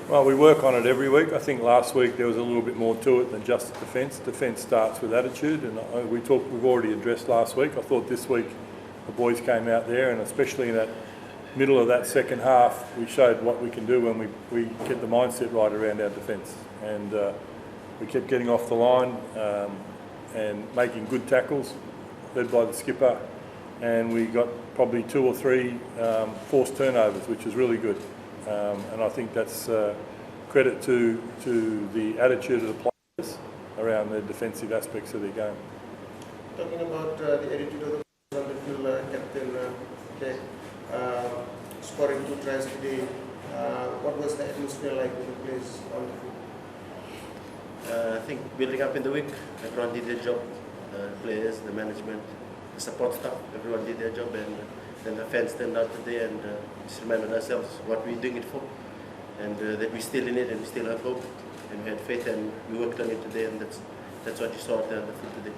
Well, we work on it every week. I think last week there was a little bit more to it than just defence. Defence starts with attitude, and we've already addressed last week. I thought this week the boys came out there, and especially in that middle of that second half, we showed what we can do when we get the mindset right around our defence. And we kept getting off the line and making good tackles, led by the skipper, and we got probably 2 or 3 forced turnovers, which was really good. And I think that's credit to the attitude of the players around the defensive aspects of their game. Talking about the attitude of the wonderful captain, scoring 2 tries today, what was the atmosphere like with the players on the field? I think building up in the week, everyone did their job, players, the management, the support staff, everyone did their job, and then the fans turned out today and just reminded ourselves what we're doing it for, and that we're still in it and we still have hope, and we had faith and we worked on it today, and that's what you saw out there on the field today.